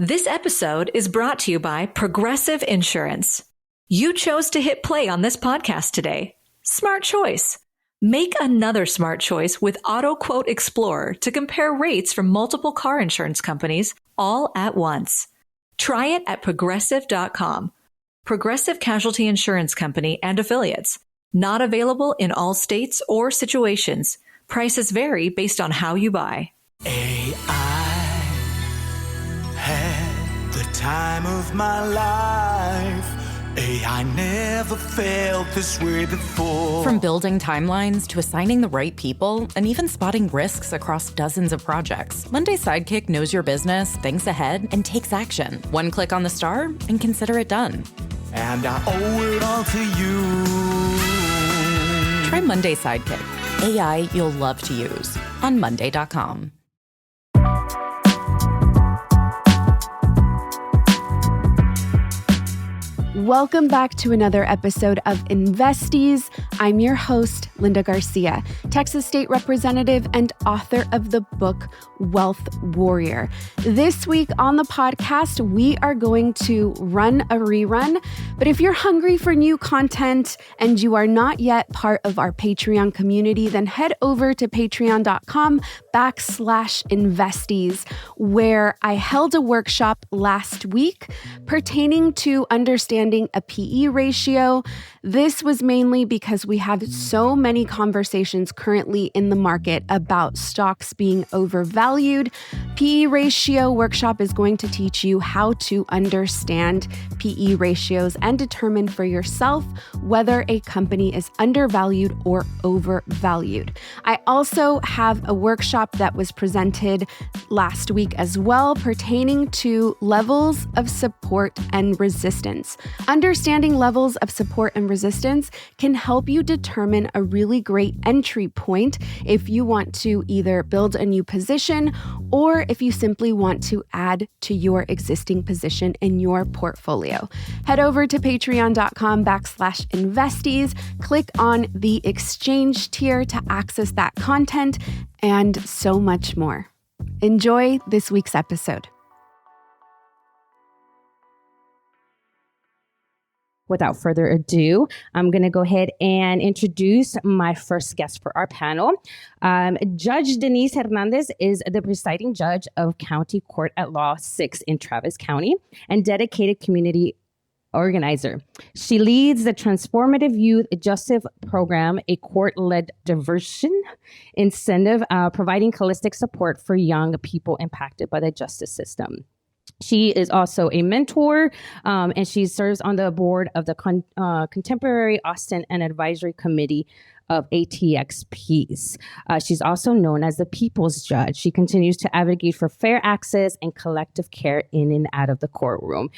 This episode is brought to you by Progressive Insurance. You chose to hit play on this podcast today. Smart choice. Make another smart choice with Auto Quote Explorer to compare rates from multiple car insurance companies all at once. Try it at progressive.com. Progressive Casualty Insurance Company and Affiliates. Not available in all states or situations. Prices vary based on how you buy. AI had the time of my life. AI never felt this way before. From building timelines to assigning the right people and even spotting risks across dozens of projects, Monday Sidekick knows your business, thinks ahead, and takes action. One click on the star and consider it done. And I owe it all to you. Try Monday Sidekick. AI you'll love to use on Monday.com. Welcome back to another episode of Investies. I'm your host, Linda Garcia, Texas State Representative and author of the book, Wealth Warrior. This week on the podcast, we are going to run a rerun. But if you're hungry for new content and you are not yet part of our Patreon community, then head over to patreon.com/investies, where I held a workshop last week pertaining to understanding a PE ratio. This was mainly because we have so many conversations currently in the market about stocks being overvalued. PE ratio workshop is going to teach you how to understand PE ratios and determine for yourself whether a company is undervalued or overvalued. I also have a workshop that was presented last week as well pertaining to levels of support and resistance. Understanding levels of support and resistance can help you determine a really great entry point if you want to either build a new position or if you simply want to add to your existing position in your portfolio. Head over to patreon.com/investies, click on the exchange tier to access that content and so much more. Enjoy this week's episode. Without further ado, I'm going to go ahead and introduce my first guest for our panel. Judge Denise Hernandez is the presiding judge of County Court at Law 6 in Travis County and dedicated community organizer. She leads the Transformative Youth Justice Program, a court-led diversion incentive providing holistic support for young people impacted by the justice system. She is also a mentor, and she serves on the board of the Contemporary Austin and Advisory Committee of ATXPs. She's also known as the People's Judge. She continues to advocate for fair access and collective care in and out of the courtroom.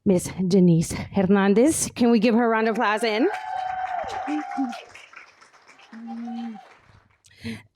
Miss Denise Hernandez, can we give her a round of applause in?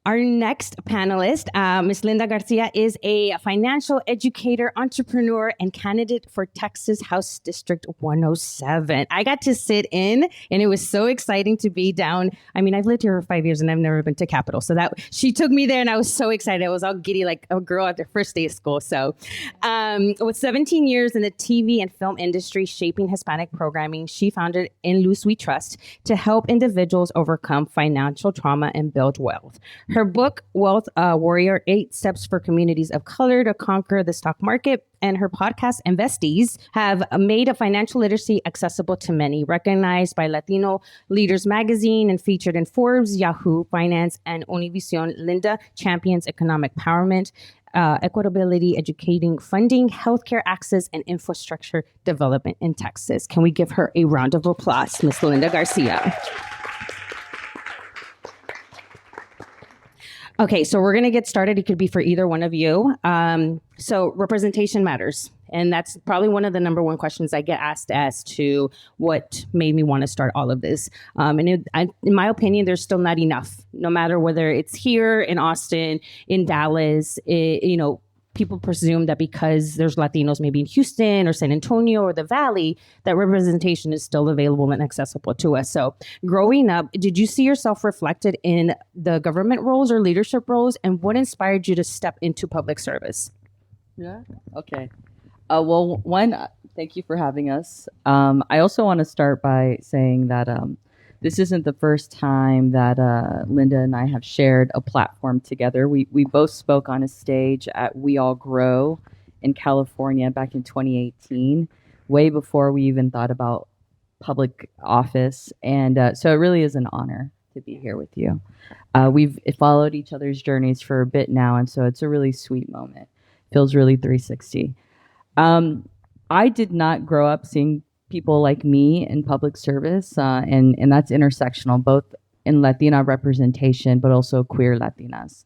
Our next panelist, Ms. Linda Garcia, is a financial educator, entrepreneur, and candidate for Texas House District 107. I got to sit in, and it was so exciting to be down. I mean, I've lived here for 5 years, and I've never been to Capitol. So that she took me there, and I was so excited. I was all giddy like a girl at their first day of school. So with 17 years in the TV and film industry shaping Hispanic programming, she founded In Luz We Trust to help individuals overcome financial trauma and build wealth. Her book, Wealth Warrior, 8 Steps for Communities of Color to Conquer the Stock Market, and her podcast, Investies, have made financial literacy accessible to many, recognized by Latino Leaders Magazine and featured in Forbes, Yahoo Finance, and Univision. Linda champions economic empowerment, equitability, educating, funding, healthcare access, and infrastructure development in Texas. Can we give her a round of applause, Ms. Linda Garcia? Okay, so we're going to get started. It could be for either one of you. So representation matters. And that's probably one of the number one questions I get asked as to what made me want to start all of this. In my opinion, there's still not enough, no matter whether it's here in Austin, in Dallas, people presume that because there's Latinos maybe in Houston or San Antonio or the Valley, that representation is still available and accessible to us. So growing up, did you see yourself reflected in the government roles or leadership roles? And what inspired you to step into public service? Yeah, okay. Thank you for having us. I also want to start by saying that this isn't the first time that Linda and I have shared a platform together. We both spoke on a stage at We All Grow in California back in 2018, way before we even thought about public office. And so it really is an honor to be here with you. We've followed each other's journeys for a bit now, and so it's a really sweet moment. Feels really 360. I did not grow up seeing people like me in public service, and that's intersectional, both in Latina representation, but also queer Latinas.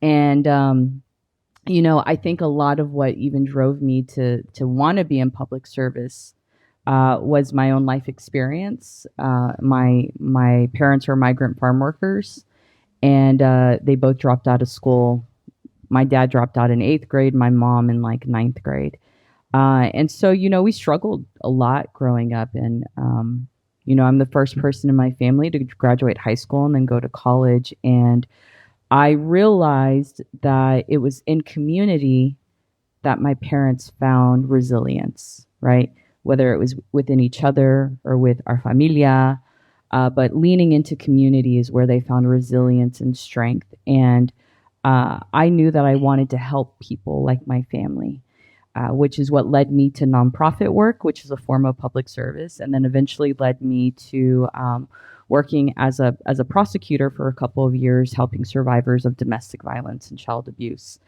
And I think a lot of what even drove me to want to be in public service was my own life experience. My parents were migrant farm workers, and they both dropped out of school. My dad dropped out in 8th grade, my mom in like 9th grade. And so, we struggled a lot growing up. And, I'm the first person in my family to graduate high school and then go to college. And I realized that it was in community that my parents found resilience, right? Whether it was within each other or with our familia. But leaning into community is where they found resilience and strength. And I knew that I wanted to help people like my family. Which is what led me to nonprofit work, which is a form of public service, and then eventually led me to working as a prosecutor for a couple of years, helping survivors of domestic violence and child abuse,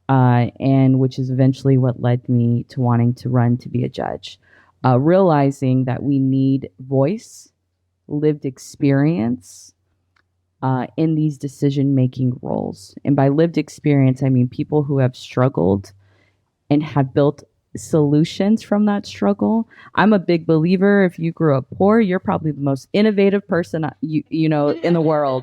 and which is eventually what led me to wanting to run to be a judge, realizing that we need voice, lived experience in these decision-making roles. And by lived experience, I mean people who have struggled and have built solutions from that struggle. I'm a big believer, if you grew up poor, you're probably the most innovative person in the world.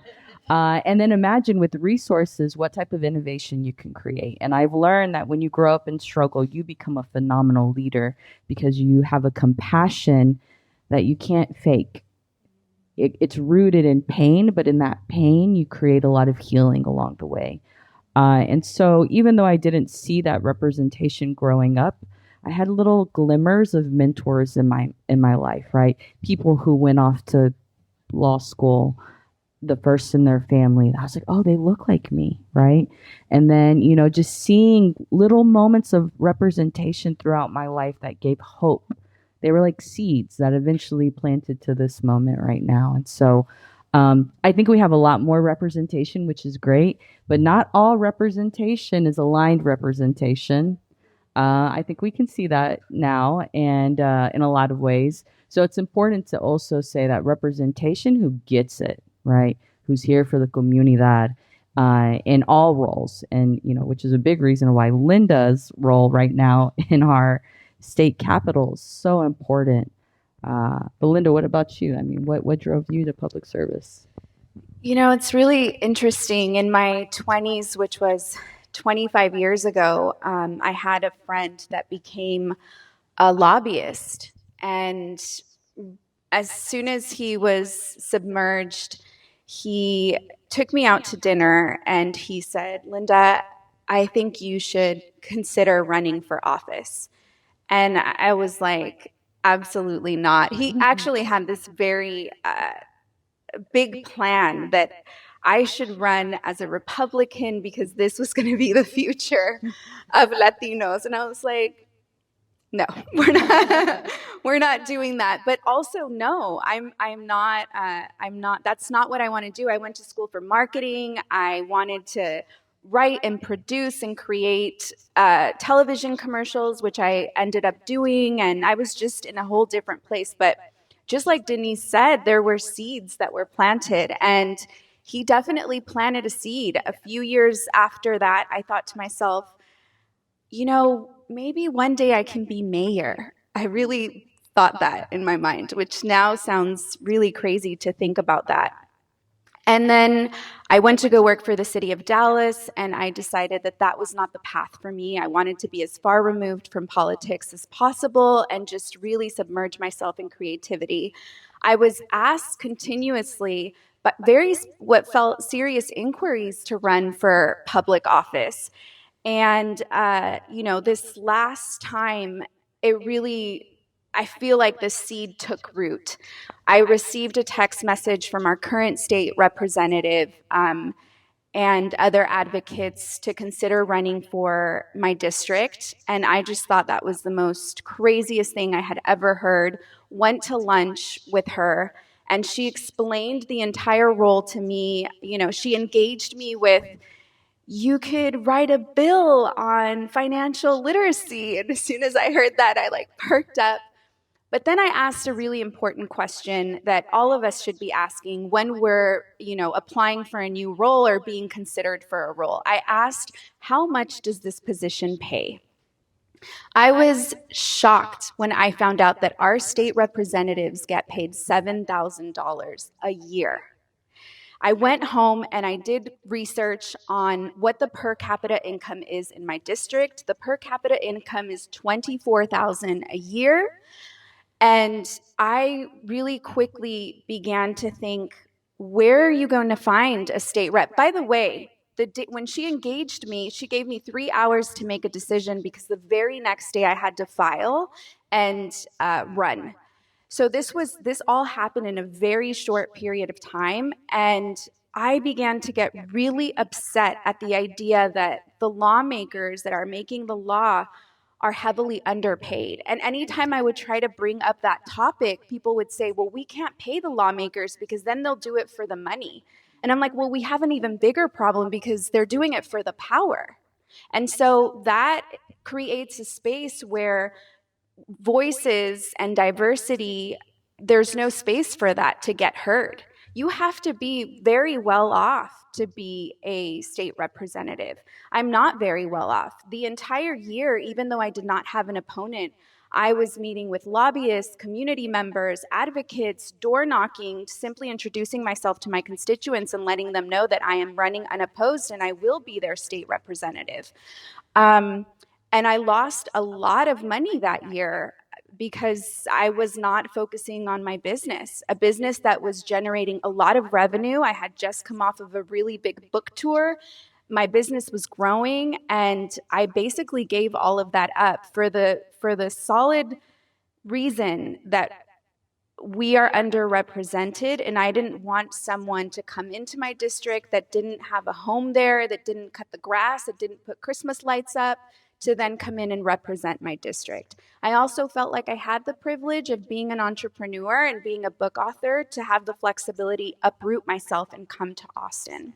And then imagine with resources what type of innovation you can create. And I've learned that when you grow up and struggle, you become a phenomenal leader because you have a compassion that you can't fake. It's rooted in pain, but in that pain, you create a lot of healing along the way. And so even though I didn't see that representation growing up, I had little glimmers of mentors in my life, right? People who went off to law school, the first in their family. I was like, oh, they look like me, right? And then, just seeing little moments of representation throughout my life that gave hope. They were like seeds that eventually planted to this moment right now. And so I think we have a lot more representation, which is great, but not all representation is aligned representation. I think we can see that now and in a lot of ways. So it's important to also say that representation who gets it, right? Who's here for the comunidad in all roles. And, which is a big reason why Linda's role right now in our state capital is so important. But Linda, what about you? I mean, what drove you to public service? It's really interesting. In my 20s, which was 25 years ago, I had a friend that became a lobbyist. And as soon as he was submerged, he took me out to dinner and he said, Linda, I think you should consider running for office. And I was like, absolutely not. He actually had this very big plan that I should run as a Republican because this was going to be the future of Latinos. And I was like, no, we're not doing that. But also, no, I'm not, that's not what I want to do. I went to school for marketing. I wanted to write and produce and create television commercials, which I ended up doing. And I was just in a whole different place. But just like Denise said, there were seeds that were planted. And he definitely planted a seed. A few years after that, I thought to myself, maybe one day I can be mayor. I really thought that in my mind, which now sounds really crazy to think about that. And then I went to go work for the city of Dallas, and I decided that that was not the path for me. I wanted to be as far removed from politics as possible and just really submerge myself in creativity. I was asked continuously, but what felt serious inquiries to run for public office. And, this last time, I feel like the seed took root. I received a text message from our current state representative and other advocates to consider running for my district. And I just thought that was the most craziest thing I had ever heard. Went to lunch with her, and she explained the entire role to me. She engaged me with, you could write a bill on financial literacy. And as soon as I heard that, I perked up. But then I asked a really important question that all of us should be asking when we're, applying for a new role or being considered for a role. I asked, how much does this position pay? I was shocked when I found out that our state representatives get paid $7,000 a year. I went home and I did research on what the per capita income is in my district. The per capita income is $24,000 a year. And I really quickly began to think, where are you going to find a state rep? By the way, when she engaged me, she gave me 3 hours to make a decision because the very next day I had to file and run. So this all happened in a very short period of time. And I began to get really upset at the idea that the lawmakers that are making the law are heavily underpaid. And anytime I would try to bring up that topic, people would say, well, we can't pay the lawmakers because then they'll do it for the money. And I'm like, well, we have an even bigger problem because they're doing it for the power. And so that creates a space where voices and diversity, there's no space for that to get heard. You have to be very well off to be a state representative. I'm not very well off. The entire year, even though I did not have an opponent, I was meeting with lobbyists, community members, advocates, door knocking, simply introducing myself to my constituents and letting them know that I am running unopposed and I will be their state representative. And I lost a lot of money that year because I was not focusing on my business, a business that was generating a lot of revenue. I had just come off of a really big book tour. My business was growing, and I basically gave all of that up for the solid reason that we are underrepresented, and I didn't want someone to come into my district that didn't have a home there, that didn't cut the grass, that didn't put Christmas lights up, to then come in and represent my district. I also felt like I had the privilege of being an entrepreneur and being a book author to have the flexibility, uproot myself and come to Austin.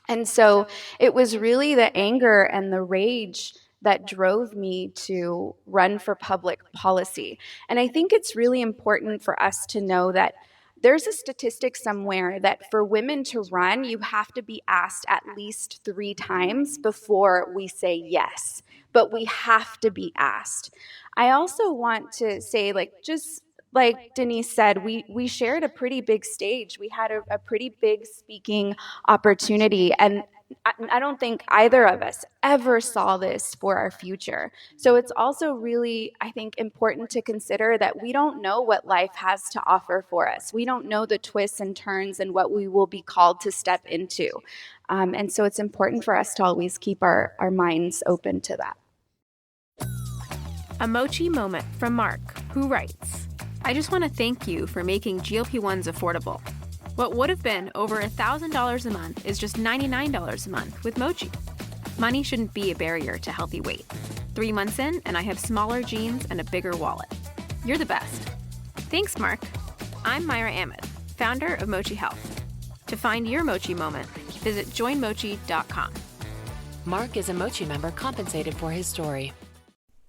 And so it was really the anger and the rage that drove me to run for public policy. And I think it's really important for us to know that there's a statistic somewhere that for women to run, you have to be asked at least 3 times before we say yes. But we have to be asked. I also want to say, just like Denise said, we shared a pretty big stage. We had a pretty big speaking opportunity. And I don't think either of us ever saw this for our future. So it's also really, I think, important to consider that we don't know what life has to offer for us. We don't know the twists and turns and what we will be called to step into. And so it's important for us to always keep our minds open to that. A Mochi moment from Mark, who writes, I just want to thank you for making GLP-1s affordable. What would have been over $1,000 a month is just $99 a month with Mochi. Money shouldn't be a barrier to healthy weight. 3 months in, and I have smaller jeans and a bigger wallet. You're the best. Thanks, Mark. I'm Myra Ahmed, founder of Mochi Health. To find your Mochi moment, visit joinmochi.com. Mark is a Mochi member compensated for his story.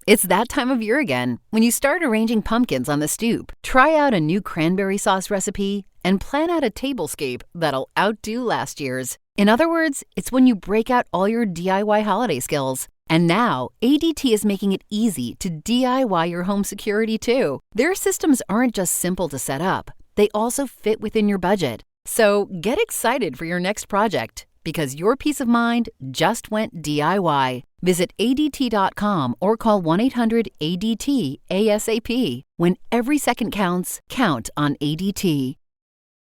It's that time of year again. When you start arranging pumpkins on the stoop, try out a new cranberry sauce recipe and plan out a tablescape that'll outdo last year's. In other words, it's when you break out all your DIY holiday skills. And now, ADT is making it easy to DIY your home security too. Their systems aren't just simple to set up, they also fit within your budget. So get excited for your next project, because your peace of mind just went DIY. Visit ADT.com or call 1-800-ADT-ASAP. When every second counts, count on ADT.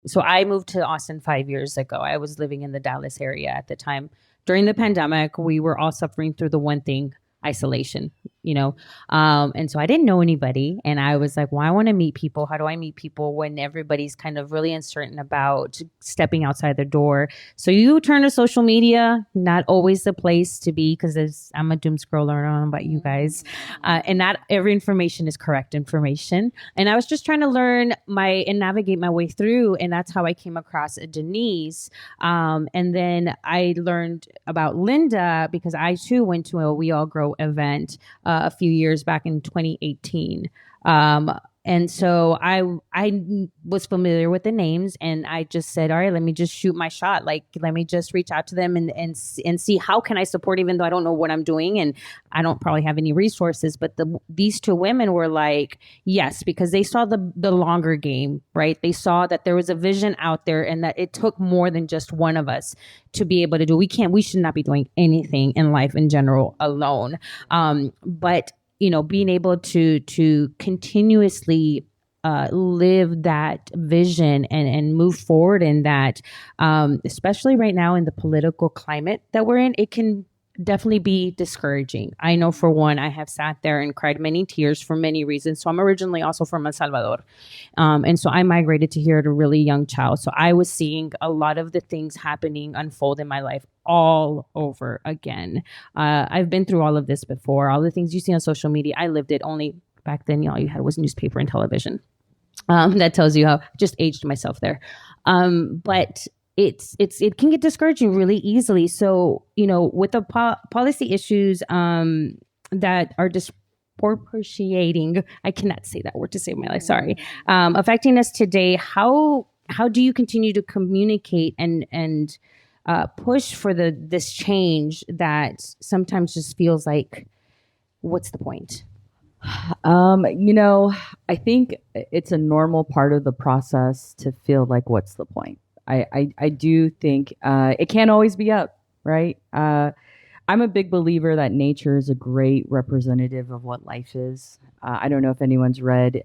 So I moved to Austin 5 years ago. I was living in the Dallas area at the time. during the pandemic, we were all suffering through the one thing, isolation, and so I didn't know anybody, and I was like, well, I want to meet people. How do I meet people when everybody's kind of really uncertain about stepping outside their door? So you turn to social media, not always the place to be, because I'm a doom scroller. I don't know about you guys, and not every information is correct information. And I was just trying to learn and navigate my way through, and that's how I came across Denise. And then I learned about Linda because I too went to a We All Grow event a few years back in 2018. And so I was familiar with the names, and I just said, all right, let me just shoot my shot. Like, let me just reach out to them and see how can I support, even though I don't know what I'm doing and I don't probably have any resources. But these two women were like, yes, because they saw the longer game, right? They saw that there was a vision out there and that it took more than just one of us to be able to do. We should not be doing anything in life in general alone. But being able to continuously live that vision and move forward in that, especially right now in the political climate that we're in, it can definitely be discouraging. I know for one, I have sat there and cried many tears for many reasons. So I'm originally also from El Salvador. And so I migrated to here at a really young child. So I was seeing a lot of the things happening unfold in my life all over again. I've been through all of this before. All the things you see on social media, I lived it. Only back then, all you had was newspaper and television. That tells you how I just aged myself there. But it can get discouraging really easily. So, with the policy issues that are disproportionating, I cannot say that word to save my life, sorry, affecting us today, how do you continue to communicate and push for this change that sometimes just feels like, what's the point? I think it's a normal part of the process to feel like, what's the point? I do think it can't always be up, right? I'm a big believer that nature is a great representative of what life is. I don't know if anyone's read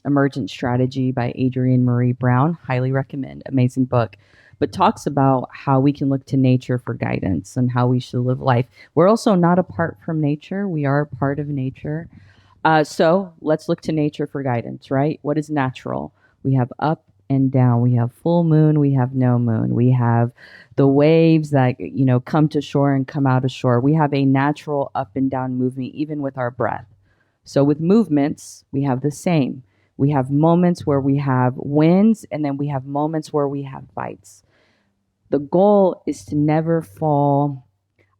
Emergent Strategy by Adrienne Marie Brown. Highly recommend. Amazing book. But talks about how we can look to nature for guidance and how we should live life. We're also not apart from nature. We are a part of nature. So let's look to nature for guidance, right? What is natural? We have up and down. We have full moon. We have no moon. We have the waves that, come to shore and come out of shore. We have a natural up and down movement, even with our breath. So with movements, we have the same. We have moments where we have wins, and then we have moments where we have fights. The goal is to never fall,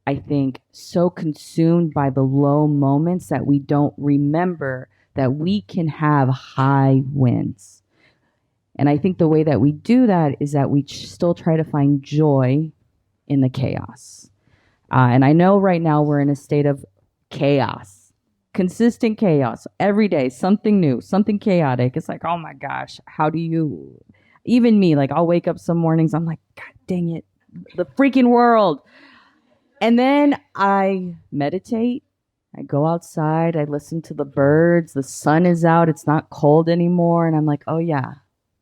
I think, so consumed by the low moments that we don't remember that we can have high wins. And I think the way that we do that is that we still try to find joy in the chaos. And I know right now we're in a state of chaos, consistent chaos. Every day, something new, something chaotic. It's like, oh my gosh, how do you, even me, like I'll wake up some mornings, I'm like, God dang it, the freaking world. And then I meditate. I go outside. I listen to the birds. The sun is out. It's not cold anymore. And I'm like, oh yeah,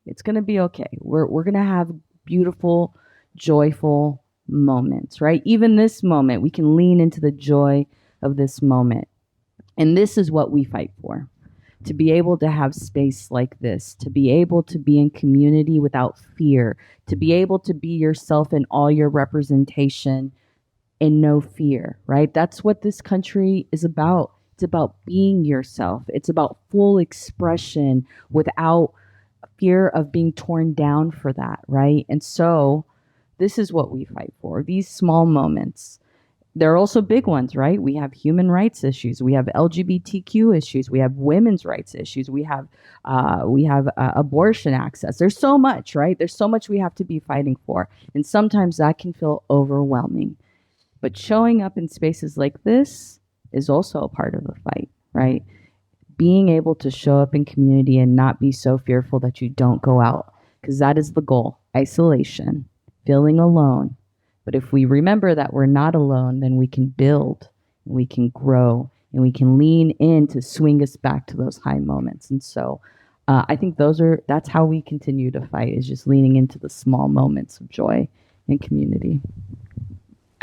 it's going to be okay. We're going to have beautiful, joyful moments, right? Even this moment, we can lean into the joy of this moment. And this is what we fight for. To be able to have space like this, to be able to be in community without fear, to be able to be yourself in all your representation and no fear, right? That's what this country is about. It's about being yourself. It's about full expression without fear of being torn down for that, right? And so this is what we fight for, these small moments. There are also big ones, right? We have human rights issues. We have LGBTQ issues. We have women's rights issues. We have abortion access. There's so much, right? There's so much we have to be fighting for. And sometimes that can feel overwhelming. But showing up in spaces like this is also a part of the fight, right? Being able to show up in community and not be so fearful that you don't go out, because that is the goal. Isolation, feeling alone. But if we remember that we're not alone, then we can build, we can grow, and we can lean in to swing us back to those high moments. And so I think that's how we continue to fight, is just leaning into the small moments of joy and community.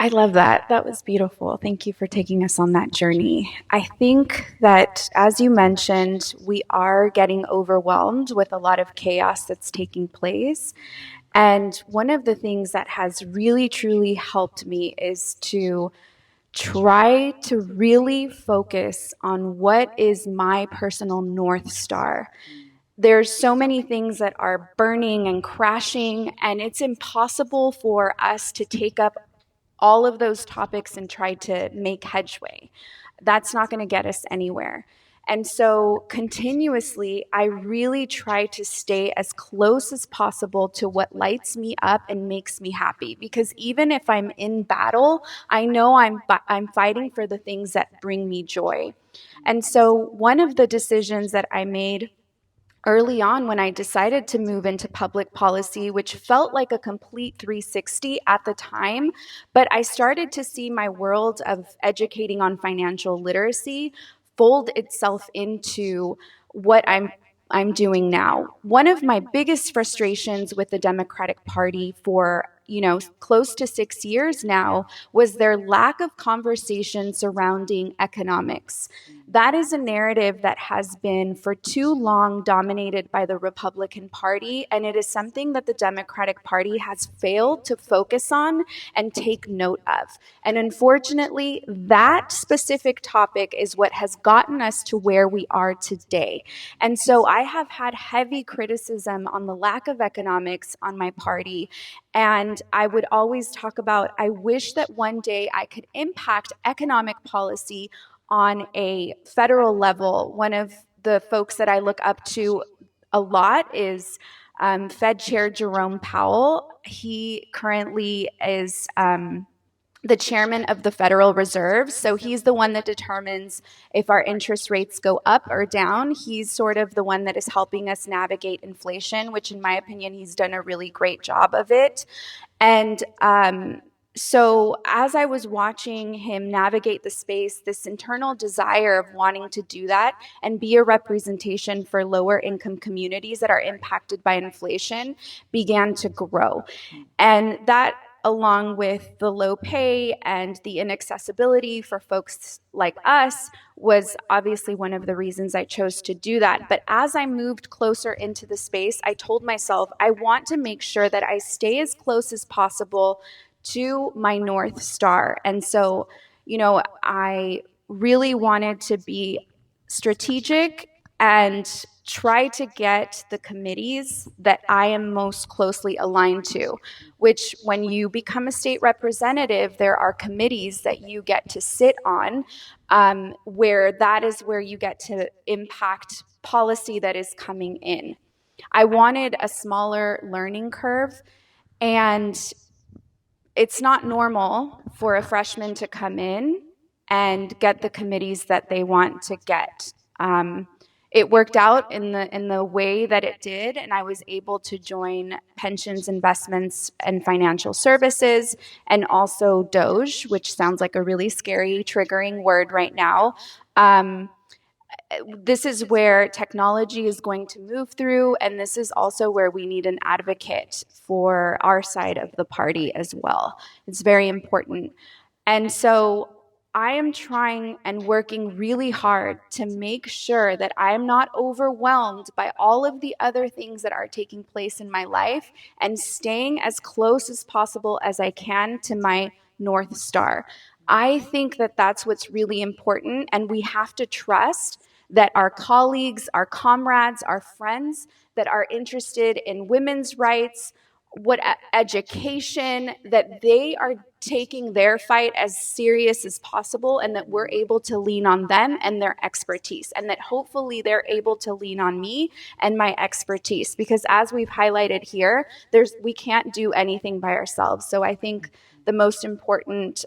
I love that. That was beautiful. Thank you for taking us on that journey. I think that, as you mentioned, we are getting overwhelmed with a lot of chaos that's taking place. And one of the things that has really, truly helped me is to try to really focus on what is my personal North Star. There's so many things that are burning and crashing, and it's impossible for us to take up all of those topics and try to make headway. That's not going to get us anywhere. And so continuously, I really try to stay as close as possible to what lights me up and makes me happy. Because even if I'm in battle, I know I'm fighting for the things that bring me joy. And so one of the decisions that I made early on when I decided to move into public policy, which felt like a complete 360 at the time, but I started to see my world of educating on financial literacy fold itself into what I'm doing now. One of my biggest frustrations with the Democratic Party for close to 6 years now was their lack of conversation surrounding economics. That is a narrative that has been for too long dominated by the Republican Party, and it is something that the Democratic Party has failed to focus on and take note of. And unfortunately, that specific topic is what has gotten us to where we are today. And so I have had heavy criticism on the lack of economics on my party. And I would always talk about, I wish that one day I could impact economic policy on a federal level. One of the folks that I look up to a lot is Fed Chair Jerome Powell. He currently is the chairman of the Federal Reserve. So he's the one that determines if our interest rates go up or down. He's sort of the one that is helping us navigate inflation, which in my opinion, he's done a really great job of it. And so as I was watching him navigate the space, this internal desire of wanting to do that and be a representation for lower income communities that are impacted by inflation began to grow. And that, along with the low pay and the inaccessibility for folks like us, was obviously one of the reasons I chose to do that. But as I moved closer into the space, I told myself, I want to make sure that I stay as close as possible to my North Star. And so, I really wanted to be strategic and try to get the committees that I am most closely aligned to, which when you become a state representative, there are committees that you get to sit on, where that is where you get to impact policy that is coming in. I wanted a smaller learning curve, and it's not normal for a freshman to come in and get the committees that they want to get. It worked out in the way that it did, and I was able to join pensions, investments, and financial services, and also DOGE, which sounds like a really scary, triggering word right now. This is where technology is going to move through, and this is also where we need an advocate for our side of the party as well. It's very important. And so I am trying and working really hard to make sure that I am not overwhelmed by all of the other things that are taking place in my life and staying as close as possible as I can to my North Star. I think that that's what's really important, and we have to trust that our colleagues, our comrades, our friends that are interested in women's rights, education, that they are taking their fight as serious as possible, and that we're able to lean on them and their expertise, and that hopefully they're able to lean on me and my expertise, because as we've highlighted here, we can't do anything by ourselves. So I think the most important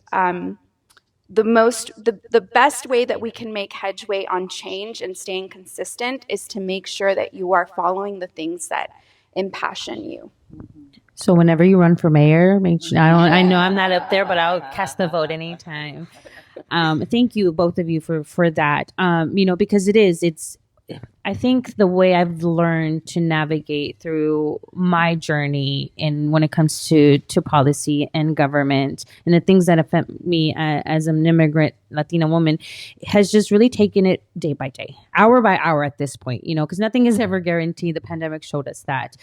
the best way that we can make headway on change and staying consistent is to make sure that you are following the things that impassion you. So whenever you run for mayor, make sure, I know I'm not up there, but I'll cast the vote anytime. Thank you, both of you, for that. Because I think the way I've learned to navigate through my journey and when it comes to policy and government and the things that affect me as an immigrant Latina woman has just really taken it day by day, hour by hour at this point, because nothing is ever guaranteed. The pandemic showed us that.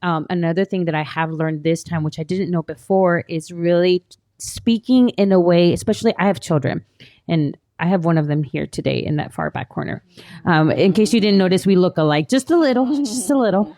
Another thing that I have learned this time, which I didn't know before, is really speaking in a way, especially I have children, and I have one of them here today in that far back corner. In case you didn't notice, we look alike, just a little.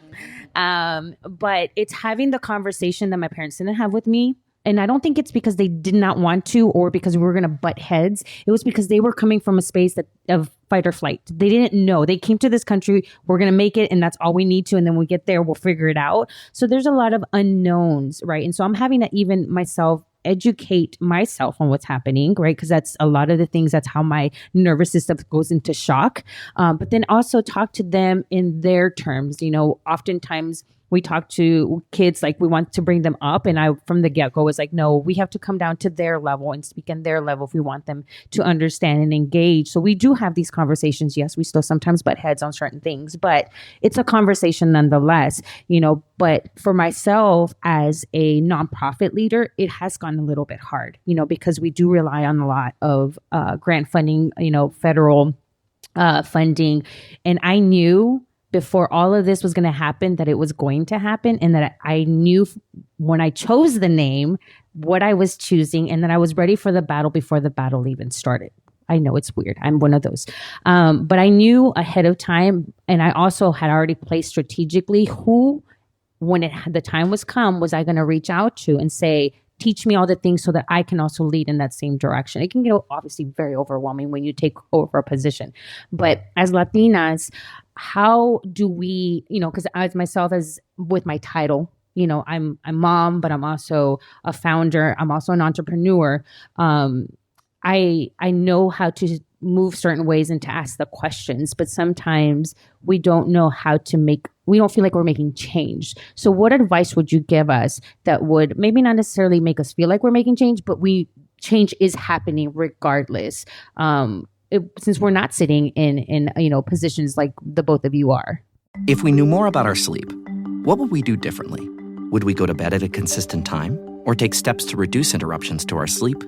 But it's having the conversation that my parents didn't have with me. And I don't think it's because they did not want to or because we were going to butt heads. It was because they were coming from a space of fight or flight. They didn't know. They came to this country, we're going to make it, and that's all we need to. And then when we get there, we'll figure it out. So there's a lot of unknowns, right? And so I'm having to even myself educate myself on what's happening, right? Because that's a lot of the things, that's how my nervous system goes into shock. But then also talk to them in their terms. Oftentimes we talk to kids like we want to bring them up. And I, from the get-go, was like, no, we have to come down to their level and speak in their level if we want them to understand and engage. So we do have these conversations. Yes, we still sometimes butt heads on certain things, but it's a conversation nonetheless, But for myself as a nonprofit leader, it has gotten a little bit hard, because we do rely on a lot of grant funding, federal funding. And I knew before all of this was going to happen that it was going to happen, and that I knew when I chose the name what I was choosing, and that I was ready for the battle before the battle even started. I know it's weird. I'm one of those. But I knew ahead of time, and I also had already placed strategically who, when the time was come, was I going to reach out to and say, teach me all the things so that I can also lead in that same direction. It can get obviously very overwhelming when you take over a position. But as Latinas, how do we, because as myself, as with my title, I'm mom, but I'm also a founder. I'm also an entrepreneur. I know how to move certain ways and to ask the questions, but sometimes we don't know how to we don't feel like we're making change. So what advice would you give us that would maybe not necessarily make us feel like we're making change, but change is happening regardless? Since we're not sitting in positions like the both of you are. If we knew more about our sleep, what would we do differently? Would we go to bed at a consistent time or take steps to reduce interruptions to our sleep?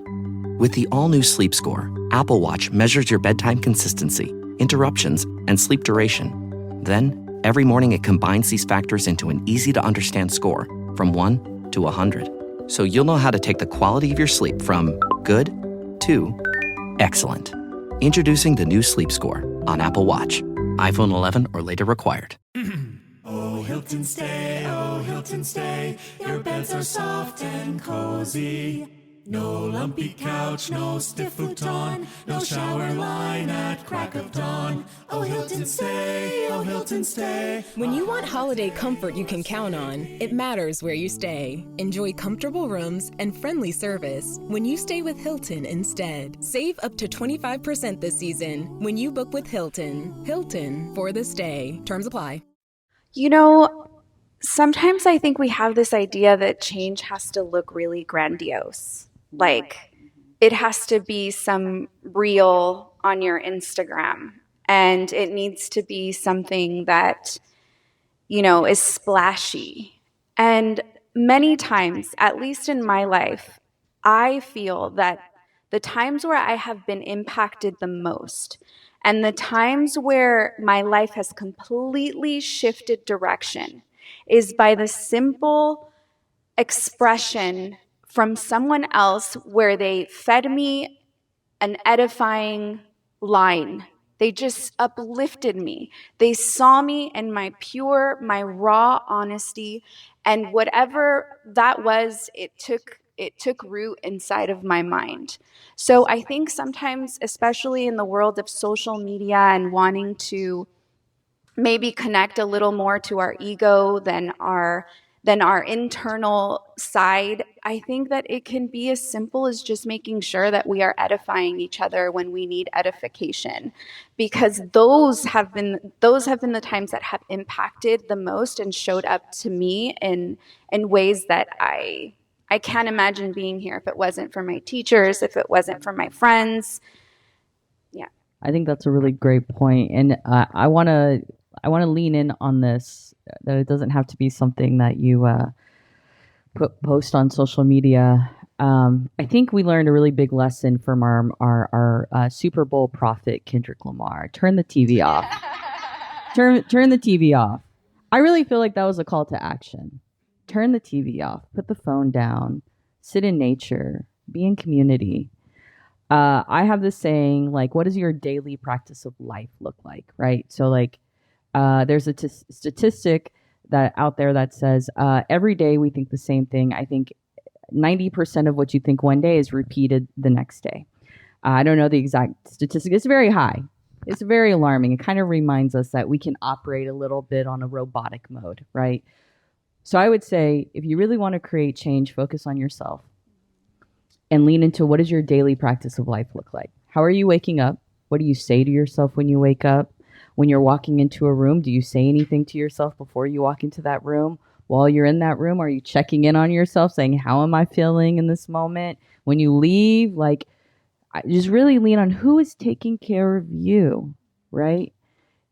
With the all-new Sleep Score, Apple Watch measures your bedtime consistency, interruptions, and sleep duration. Then, every morning it combines these factors into an easy-to-understand score from 1 to 100. So you'll know how to take the quality of your sleep from good to excellent. Introducing the new Sleep Score on Apple Watch. iPhone 11 or later required. Oh, Hilton stay. Your beds are soft and cozy. No lumpy couch, no stiff futon, no shower line at crack of dawn. Oh, Hilton stay. When you want holiday comfort you can count on, it matters where you stay. Enjoy comfortable rooms and friendly service when you stay with Hilton instead. Save up to 25% this season when you book with Hilton. Hilton for the stay. Terms apply. Sometimes I think we have this idea that change has to look really grandiose. Like it has to be some reel on your Instagram, and it needs to be something that, is splashy. And many times, at least in my life, I feel that the times where I have been impacted the most and the times where my life has completely shifted direction is by the simple expression from someone else where they fed me an edifying line. They just uplifted me. They saw me in my raw honesty, and whatever that was, it took root inside of my mind. So I think sometimes, especially in the world of social media and wanting to maybe connect a little more to our ego than our internal side, I think that it can be as simple as just making sure that we are edifying each other when we need edification, because those have been the times that have impacted the most and showed up to me in ways that I can't imagine being here if it wasn't for my teachers, if it wasn't for my friends. Yeah. I think that's a really great point, and I want to lean in on this. That it doesn't have to be something that you post on social media. I think we learned a really big lesson from our Super Bowl prophet Kendrick Lamar. Turn the TV off. Turn the TV off. I really feel like that was a call to action. Turn the TV off. Put the phone down. Sit in nature. Be in community. I have this saying, like, what does your daily practice of life look like, right? So, like, there's a statistic that out there that says every day we think the same thing. I think 90% of what you think one day is repeated the next day. I don't know the exact statistic. It's very high. It's very alarming. It kind of reminds us that we can operate a little bit on a robotic mode, right? So I would say if you really want to create change, focus on yourself and lean into what does your daily practice of life look like? How are you waking up? What do you say to yourself when you wake up? When you're walking into a room, do you say anything to yourself before you walk into that room? While you're in that room, are you checking in on yourself, saying, how am I feeling in this moment? When you leave, like, just really lean on who is taking care of you, right?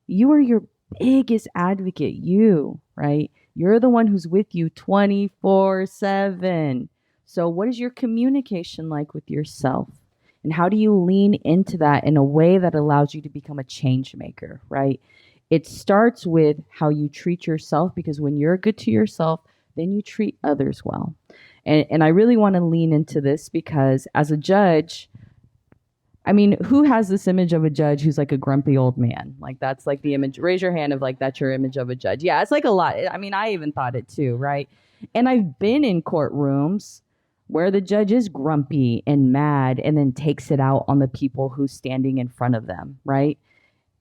You are your biggest advocate, right? You're the one who's with you 24/7. So what is your communication like with yourself? And how do you lean into that in a way that allows you to become a change maker, right? It starts with how you treat yourself, because when you're good to yourself, then you treat others well. And I really want to lean into this because as a judge, I mean, who has this image of a judge who's like a grumpy old man? Like, that's like the image. Raise your hand if like that's your image of a judge. Yeah, it's like a lot. I mean, I even thought it too, right? And I've been in courtrooms where the judge is grumpy and mad and then takes it out on the people who's standing in front of them, right?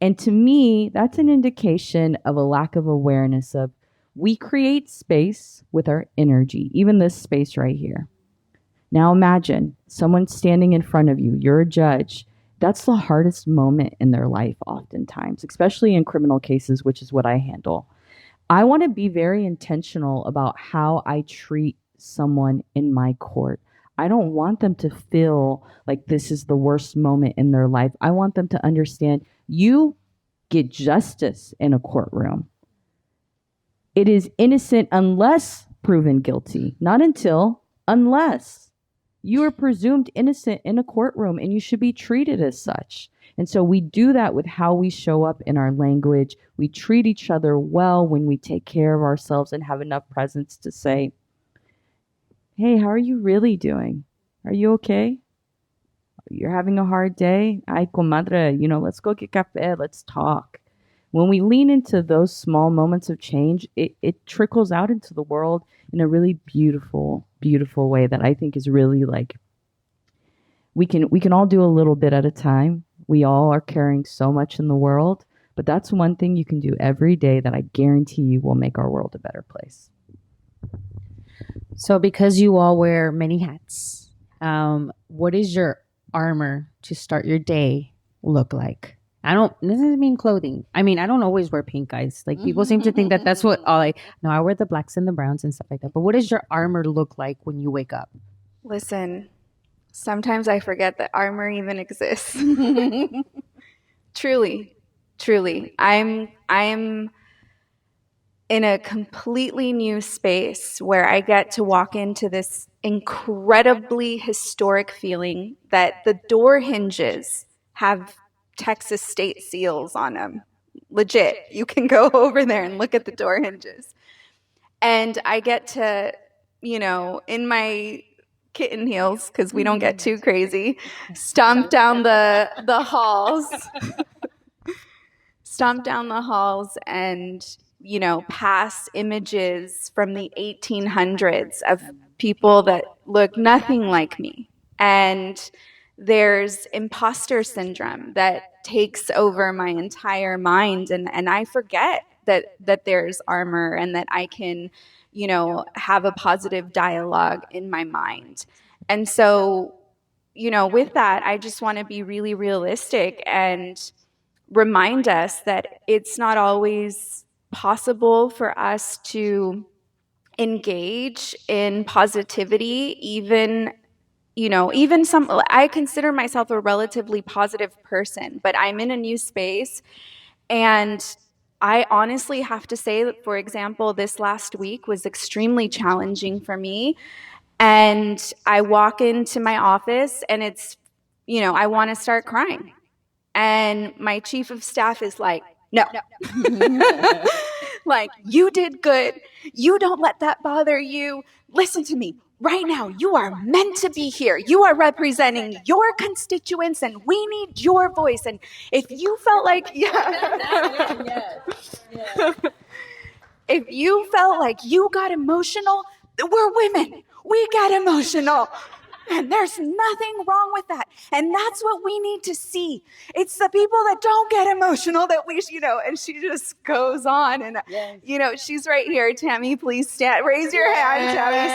And to me, that's an indication of a lack of awareness of we create space with our energy, even this space right here. Now imagine someone standing in front of you, you're a judge. That's the hardest moment in their life oftentimes, especially in criminal cases, which is what I handle. I want to be very intentional about how I treat someone in my court. I don't want them to feel like this is the worst moment in their life. I want them to understand you get justice in a courtroom. It is innocent unless proven guilty, not until, unless. You are presumed innocent in a courtroom and you should be treated as such. And so we do that with how we show up in our language. We treat each other well when we take care of ourselves and have enough presence to say, hey, how are you really doing? Are you okay? You're having a hard day? Ay, comadre, let's go get café. Let's talk. When we lean into those small moments of change, it trickles out into the world in a really beautiful, beautiful way that I think is really like, we can all do a little bit at a time. We all are carrying so much in the world, but that's one thing you can do every day that I guarantee you will make our world a better place. So because you all wear many hats, what is your armor to start your day look like? This doesn't mean clothing. I mean, I don't always wear pink, guys. Like, people seem to think that that's what no, I wear the blacks and the browns and stuff like that. But what does your armor look like when you wake up? Listen, sometimes I forget that armor even exists. Truly. I'm in a completely new space where I get to walk into this incredibly historic feeling that the door hinges have Texas state seals on them. Legit. You can go over there and look at the door hinges. And I get to, in my kitten heels, because we don't get too crazy, stomp down the halls. Stomp down the halls and, pass images from the 1800s of people that look nothing like me. And there's imposter syndrome that takes over my entire mind. And I forget that there's armor and that I can, have a positive dialogue in my mind. And so, with that, I just want to be really realistic and remind us that it's not always possible for us to engage in positivity, even even I consider myself a relatively positive person, but I'm in a new space. And I honestly have to say that, for example, this last week was extremely challenging for me. And I walk into my office and I want to start crying. And my chief of staff is like, no. Like, you did good. You don't let that bother you. Listen to me. Right now, you are meant to be here. You are representing your constituents, and we need your voice. And if you felt like, if you felt like you got emotional, we're women. We get emotional. And there's nothing wrong with that. And that's what we need to see. It's the people that don't get emotional that we, and she just goes on. And, she's right here. Tammy, please stand. Raise your hand, Tammy.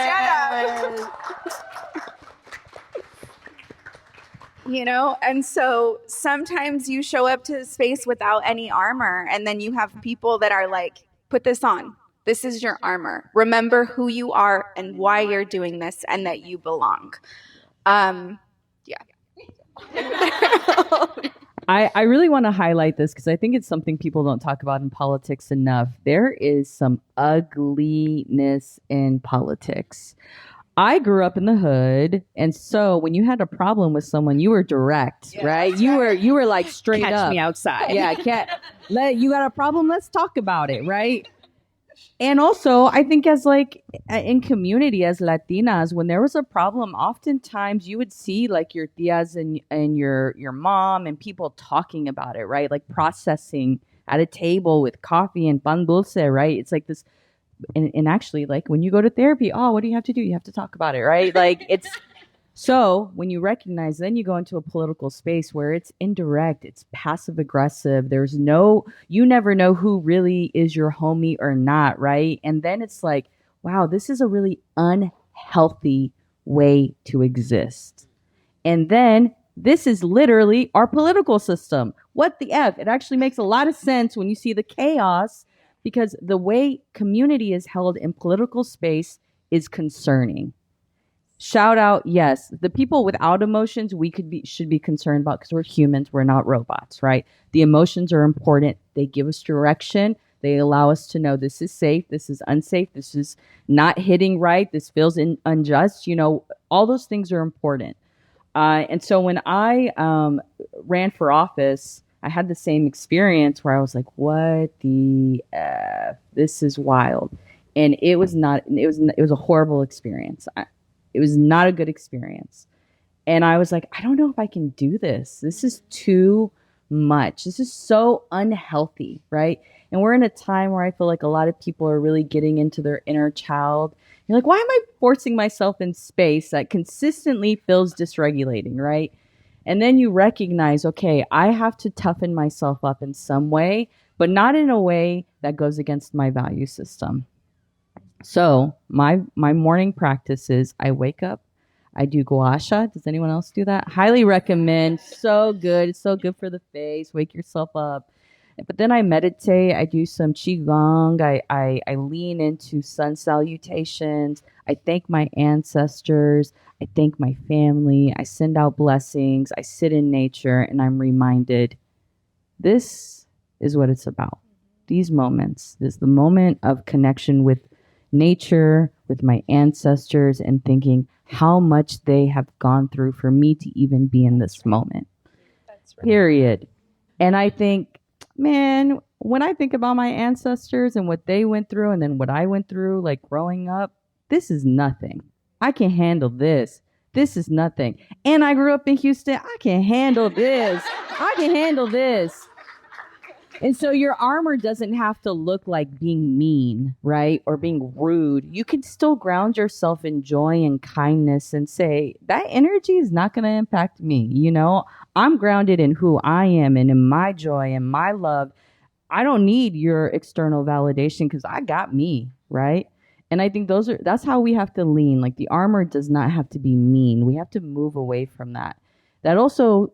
Stand up. And so sometimes you show up to the space without any armor. And then you have people that are like, put this on. This is your armor. Remember who you are and why you're doing this and that you belong. I really want to highlight this because I think it's something people don't talk about in politics enough. There is some ugliness in politics. I grew up in the hood, and so when you had a problem with someone, you were direct, right? You were like straight up. Catch me outside. Yeah, you got a problem? Let's talk about it, right? And also, I think as like in community, as Latinas, when there was a problem, oftentimes you would see like your tias and your mom and people talking about it, right? Like processing at a table with coffee and pan dulce, right? It's like this. And actually, like when you go to therapy, what do you have to do? You have to talk about it, right? Like it's so when you recognize, then you go into a political space where it's indirect, it's passive aggressive. You never know who really is your homie or not, right? And then it's like, wow, this is a really unhealthy way to exist. And then this is literally our political system. What the F? It actually makes a lot of sense when you see the chaos, because the way community is held in political space is concerning. Shout out, yes, the people without emotions should be concerned about, because we're humans, we're not robots, right? The emotions are important. They give us direction. They allow us to know this is safe, this is unsafe, this is not hitting right, this feels unjust. All those things are important. And so when I ran for office, I had the same experience where I was like, what the F? This is wild. And it was a horrible experience. It was not a good experience. And I was like, I don't know if I can do this. This is too much. This is so unhealthy, right? And we're in a time where I feel like a lot of people are really getting into their inner child. You're like, why am I forcing myself in space that consistently feels dysregulating, right? And then you recognize, okay, I have to toughen myself up in some way, but not in a way that goes against my value system. So my morning practice is I wake up, I do gua sha. Does anyone else do that? Highly recommend. So good. It's so good for the face. Wake yourself up. But then I meditate. I do some qigong. I lean into sun salutations. I thank my ancestors. I thank my family. I send out blessings. I sit in nature, and I'm reminded this is what it's about. These moments. This is the moment of connection with nature, with my ancestors, and thinking how much they have gone through for me to even be in this moment. That's right. Period. And I think, man, when I think about my ancestors and what they went through and then what I went through, like growing up, this is nothing. I can handle this. This is nothing. And I grew up in Houston. I can handle this. I can handle this. And so your armor doesn't have to look like being mean, right? Or being rude. You can still ground yourself in joy and kindness and say, that energy is not going to impact me. I'm grounded in who I am and in my joy and my love. I don't need your external validation because I got me, right? And I think that's how we have to lean. Like the armor does not have to be mean. We have to move away from that. That also,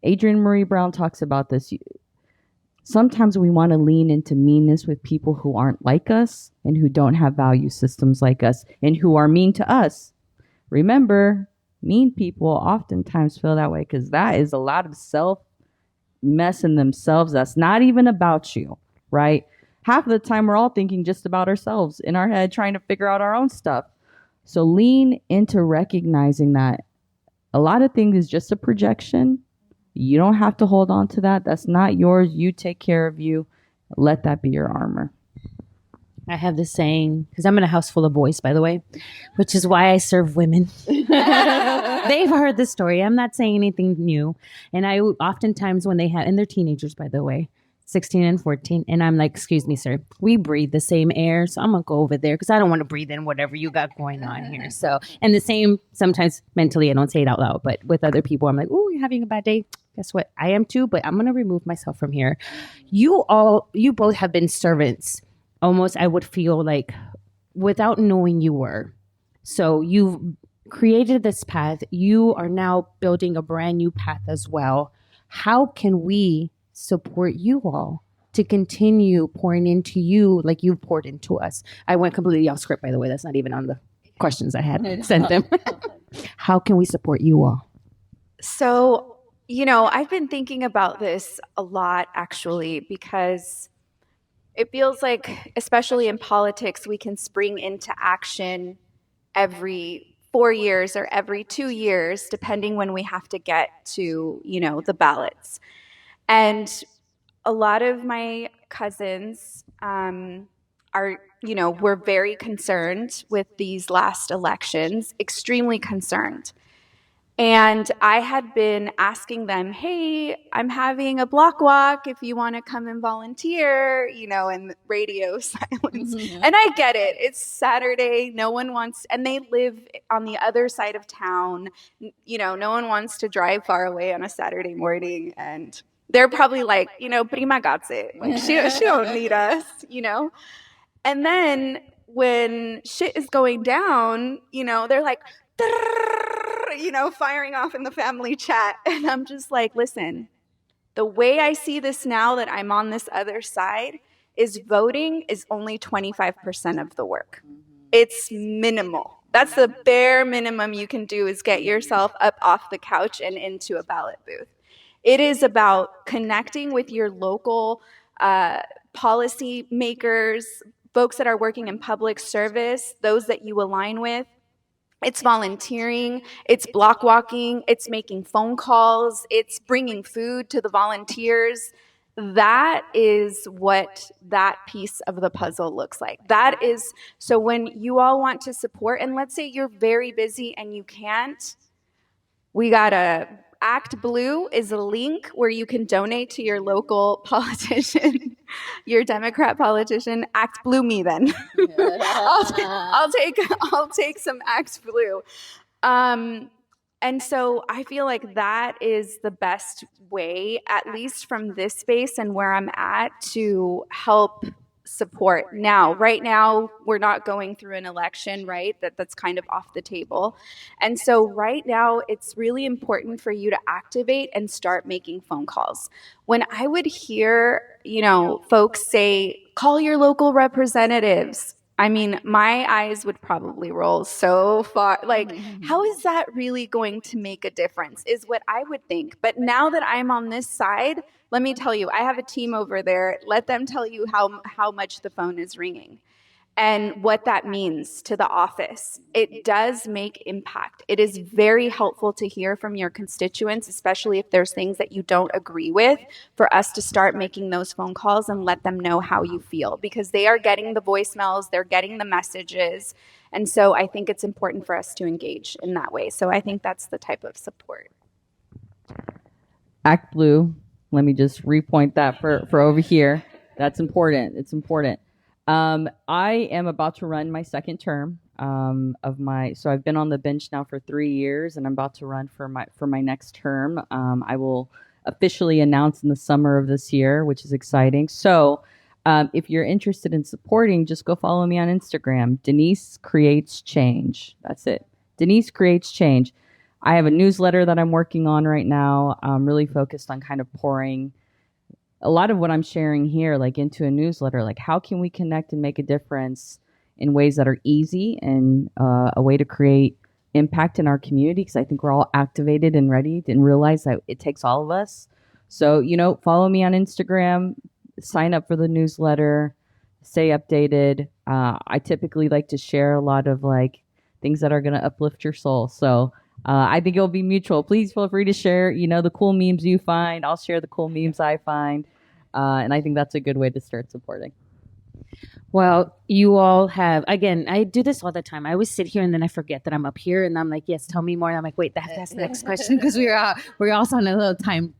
Adrienne Marie Brown talks about this. Sometimes we want to lean into meanness with people who aren't like us and who don't have value systems like us and who are mean to us. Remember, Mean people oftentimes feel that way because that is a lot of self messing themselves. That's not even about you, right? Half of the time, we're all thinking just about ourselves in our head, trying to figure out our own stuff. So lean into recognizing that a lot of things is just a projection. You don't have to hold on to that. That's not yours. You take care of you. Let that be your armor. I have this saying, because I'm in a house full of boys, by the way, which is why I serve women. They've heard this story. I'm not saying anything new. And I oftentimes when they have, and they're teenagers, by the way, 16 and 14. And I'm like, excuse me, sir, we breathe the same air. So I'm going to go over there because I don't want to breathe in whatever you got going on here. So, and the same sometimes mentally, I don't say it out loud, but with other people, I'm like, oh, you're having a bad day. Guess what? I am too, but I'm going to remove myself from here. You both have been servants. Almost, I would feel like without knowing you were. So you've created this path. You are now building a brand new path as well. How can we support you all to continue pouring into you like you've poured into us? I went completely off script, by the way. That's not even on the questions I had sent them. How can we support you all? So, I've been thinking about this a lot, actually, because it feels like, especially in politics, we can spring into action every 4 years or every 2 years, depending when we have to get to, the ballots. And a lot of my cousins we're very concerned with these last elections, extremely concerned. And I had been asking them, hey, I'm having a block walk if you want to come and volunteer, and radio silence. And I get it. It's Saturday. No one wants, and they live on the other side of town. No one wants to drive far away on a Saturday morning. And they're probably like, prima gazze. Like, she don't need us, And then when shit is going down, they're like, firing off in the family chat. And I'm just like, listen, the way I see this now that I'm on this other side is voting is only 25% of the work. It's minimal. That's the bare minimum you can do is get yourself up off the couch and into a ballot booth. It is about connecting with your local policy makers, folks that are working in public service, those that you align with. It's volunteering, it's block walking, it's making phone calls, it's bringing food to the volunteers. That is what that piece of the puzzle looks like. That is, so when you all want to support, and let's say you're very busy and you can't, we got a Act Blue is a link where you can donate to your local politician, your Democrat politician. Act Blue me then. I'll take some Act Blue. And so I feel like that is the best way, at least from this space and where I'm at, to help support. Now, right now, we're not going through an election, right? That's kind of off the table. And so right now, it's really important for you to activate and start making phone calls. When I would hear, folks say, call your local representatives, I mean, my eyes would probably roll so far. Like, how is that really going to make a difference is what I would think. But now that I'm on this side, let me tell you, I have a team over there. Let them tell you how much the phone is ringing and what that means to the office. It does make impact. It is very helpful to hear from your constituents, especially if there's things that you don't agree with, for us to start making those phone calls and let them know how you feel, because they are getting the voicemails, they're getting the messages. And so I think it's important for us to engage in that way. So I think that's the type of support. Act Blue. Let me just repoint that for over here. That's important. It's important. I am about to run my second term so I've been on the bench now for 3 years, and I'm about to run for my next term. I will officially announce in the summer of this year, which is exciting. So if you're interested in supporting, just go follow me on Instagram. Denise Creates Change. That's it. Denise Creates Change. I have a newsletter that I'm working on right now. I'm really focused on kind of pouring a lot of what I'm sharing here, like, into a newsletter. Like, how can we connect and make a difference in ways that are easy and a way to create impact in our community, because I think we're all activated and ready and realize that it takes all of us. So, follow me on Instagram, sign up for the newsletter, stay updated. I typically like to share a lot of things that are going to uplift your soul. So I think it'll be mutual. Please feel free to share, the cool memes you find. I'll share the cool memes I find. And I think that's a good way to start supporting. Well, you all have, again, I do this all the time. I always sit here and then I forget that I'm up here and I'm like, yes, tell me more. And I'm like, wait, that's the next question, because we're also on a little time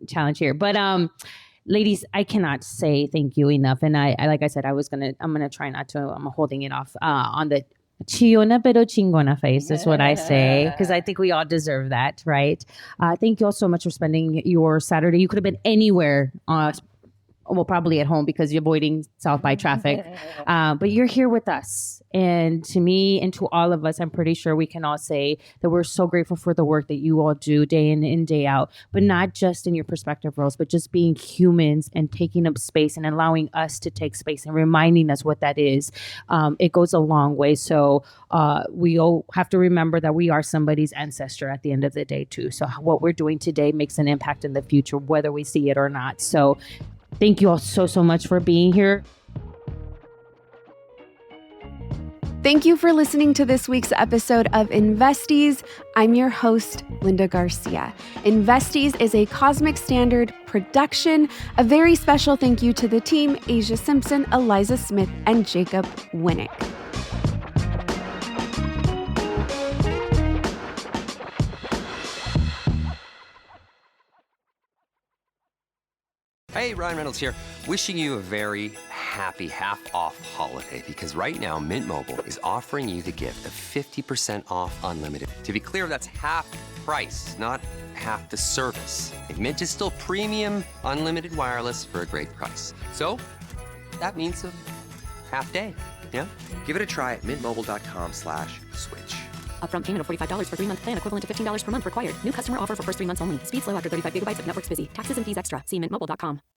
challenge here. But ladies, I cannot say thank you enough. And I like I said, I'm gonna try not to. I'm holding it off on the chillona pero chingona face is what I say, because I think we all deserve that, right? Thank you all so much for spending your Saturday. You could have been anywhere. Well, probably at home because you're avoiding South by traffic. But you're here with us. And to me and to all of us, I'm pretty sure we can all say that we're so grateful for the work that you all do day in and day out, but not just in your perspective roles, but just being humans and taking up space and allowing us to take space and reminding us what that is. It goes a long way. So we all have to remember that we are somebody's ancestor at the end of the day too. So what we're doing today makes an impact in the future, whether we see it or not. So thank you all so much for being here. Thank you for listening to this week's episode of Investies. I'm your host, Linda Garcia. Investies is a Cosmic Standard production. A very special thank you to the team, Asia Simpson, Eliza Smith, and Jacob Winnick. Hey, Ryan Reynolds here, wishing you a very happy half-off holiday, because right now Mint Mobile is offering you the gift of 50% off unlimited. To be clear, that's half price, not half the service. And Mint is still premium unlimited wireless for a great price. So that means a half day, yeah? Give it a try at mintmobile.com/switch. Upfront payment of $45 for 3-month plan, equivalent to $15 per month required. New customer offer for first 3 months only. Speeds slow after 35 gigabytes if network's busy. Taxes and fees extra. See mintmobile.com.